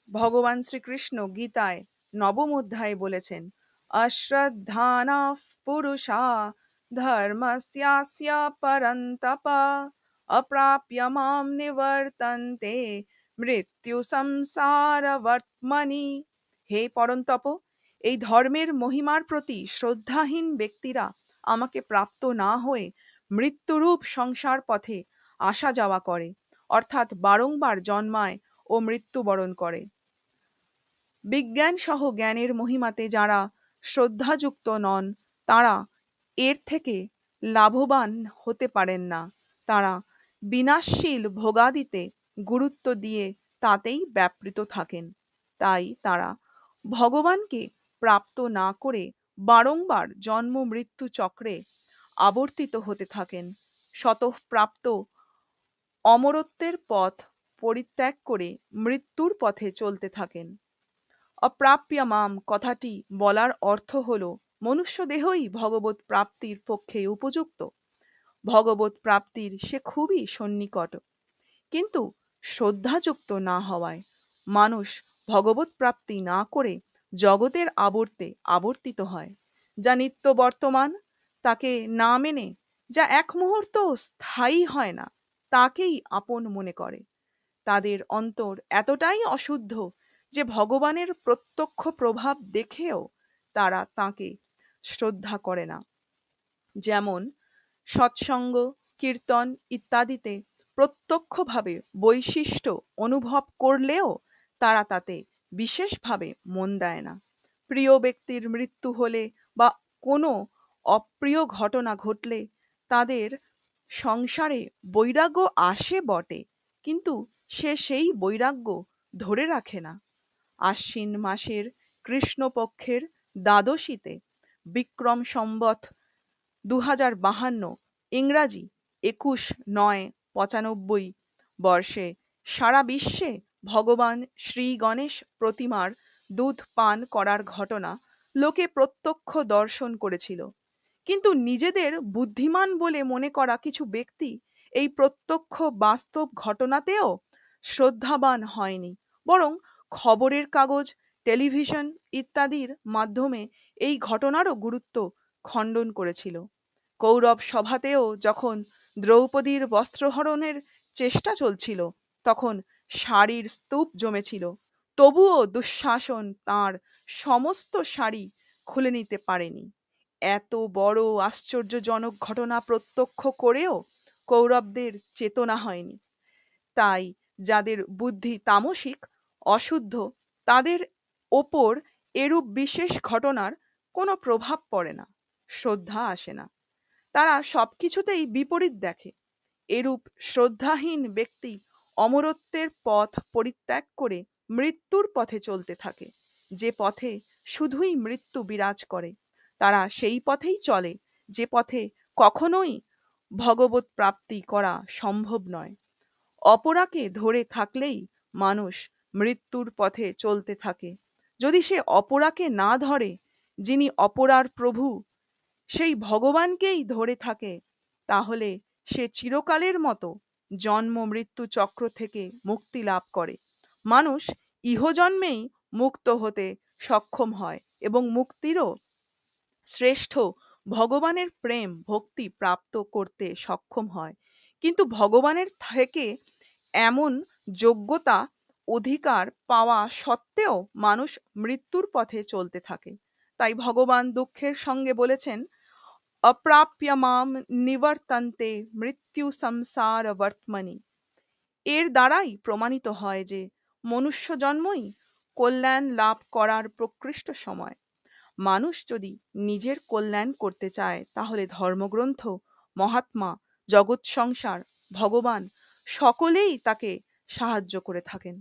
ভগবান শ্রীকৃষ্ণ গীতায় নবম অধ্যায়ে বলেছেন, অশ্রদ্ধানাঃ পুরুষা ধর্মস্যাস্য পরন্তপ অপ্রাপ্য মাম নিবর্তন্তে মৃত্যু সংসারবর্ত্মনি। হে পরন্তপ, এই ধর্মের মহিমার প্রতি শ্রদ্ধাহীন ব্যক্তিরা আমাকে প্রাপ্ত না হয়ে মৃত্যুরূপ সংসার পথে আসা যাওয়া করে, অর্থাৎ বারংবার জন্মায় ও মৃত্যুবরণ করে। বিজ্ঞান সহ জ্ঞানের মহিমাতে যারা শ্রদ্ধাযুক্ত নন, তারা এর থেকে লাভবান হতে পারেন না। তারা বিনাশশীল ভোগাদিতে গুরুত্ব দিয়ে তাতেই ব্যাপৃত থাকেন। তাই তারা ভগবানকে প্রাপ্ত না করে বারংবার জন্ম মৃত্যু চক্রে আবর্তিত হতে থাকেন। স্বতঃপ্রাপ্ত অমরত্বের পথ পরিত্যাগ করে মৃত্যুর পথে চলতে থাকেন। অপ্রাপ্য মাম কথাটি বলার অর্থ হল মনুষ্য দেহই ভগবৎ প্রাপ্তির পক্ষে উপযুক্ত। ভগবৎ প্রাপ্তির সে খুবই সন্নিকট, কিন্তু শ্রদ্ধাযুক্ত না হওয়ায় মানুষ ভগবৎ প্রাপ্তি না করে জগতের আবর্তে আবর্তিত হয়। যা নিত্য বর্তমান তাকে না মেনে, যা এক মুহূর্ত স্থায়ী হয় না তাকেই আপন মনে করে। তাদের অন্তর এতটাই অশুদ্ধ যে ভগবানের প্রত্যক্ষ প্রভাব দেখেও তারা তাঁকে শ্রদ্ধা করে না। যেমন সৎসঙ্গ, কীর্তন ইত্যাদিতে প্রত্যক্ষভাবে বৈশিষ্ট্য অনুভব করলেও তারা তাতে বিশেষভাবে মন দেয় না। প্রিয় ব্যক্তির মৃত্যু হলে বা কোনো অপ্রিয় ঘটনা ঘটলে তাদের সংসারে বৈরাগ্য আসে বটে, কিন্তু সে সেই বৈরাগ্য ধরে রাখে না। আশ্বিন মাসের কৃষ্ণপক্ষের দ্বাদশীতে বিক্রম সম্বৎ ২০৫২ ইংরাজি ২১/৯/৯৫ বর্ষে সারা বিশ্বে ভগবান শ্রী গণেশ প্রতিমার দুধ পান করার ঘটনা লোকে প্রত্যক্ষ দর্শন করেছিল। কিন্তু নিজেদের বুদ্ধিমান বলে মনে করা কিছু ব্যক্তি এই প্রত্যক্ষ বাস্তব ঘটনাতেও শ্রদ্ধাবান হয়নি, বরং খবরের কাগজ, টেলিভিশন ইত্যাদির মাধ্যমে এই ঘটনারও গুরুত্ব খণ্ডন করেছিল। কৌরব সভাতেও যখন দ্রৌপদীর বস্ত্রহরণের চেষ্টা চলছিল, তখন শাড়ির স্তূপ জমেছিল, তবুও দুঃশাসন তাঁর সমস্ত শাড়ি খুলে নিতে পারেনি। এত বড় আশ্চর্যজনক ঘটনা প্রত্যক্ষ করেও কৌরবদের চেতনা হয়নি। তাই যাদের বুদ্ধি তামসিক, অশুদ্ধ, তাদের ওপর এরূপ বিশেষ ঘটনার কোনো প্রভাব পড়ে না, শ্রদ্ধা আসে না। তারা সবকিছুতেই বিপরীত দেখে। এরূপ শ্রদ্ধাহীন ব্যক্তি অমরত্বের পথ পরিত্যাগ করে মৃত্যুর পথে চলতে থাকে, যে পথে শুধুই মৃত্যু বিরাজ করে। তারা সেই পথেই চলে যে পথে কখনোই ভগবৎ প্রাপ্তি করা সম্ভব নয়। অপরাকে ধরে থাকলেই মানুষ মৃত্যুর পথে চলতে থাকে। যদি সে অপরাকে না ধরে, যিনি অপরার প্রভু, সেই ভগবানকেই ধরে থাকে, তাহলে সে চিরকালের মতো জন্ম মৃত্যু চক্র থেকে মুক্তি লাভ করে। মানুষ ইহজন্মেই মুক্ত হতে সক্ষম হয় এবং মুক্তিরও শ্রেষ্ঠ ভগবানের প্রেম ভক্তি প্রাপ্ত করতে সক্ষম হয়। কিন্তু ভগবানের থেকে এমন যোগ্যতা অধিকার পাওয়া সত্ত্বেও মানুষ মৃত্যুর পথে চলতে থাকে। তাই ভগবান দুঃখের সঙ্গে বলেছেন, অপ্রাপ্য মাম নিবর্তন্তে মৃত্যু সংসার বর্তমানি। এর দ্বারাই প্রমাণিত হয় যে মনুষ্য জন্মই কল্যাণ লাভ করার প্রকৃষ্ট সময়। মানুষ যদি নিজের কল্যাণ করতে চায়, তাহলে ধর্মগ্রন্থ, মহাত্মা, জগৎ সংসার, ভগবান সকলেই তাকে সাহায্য করে থাকেন।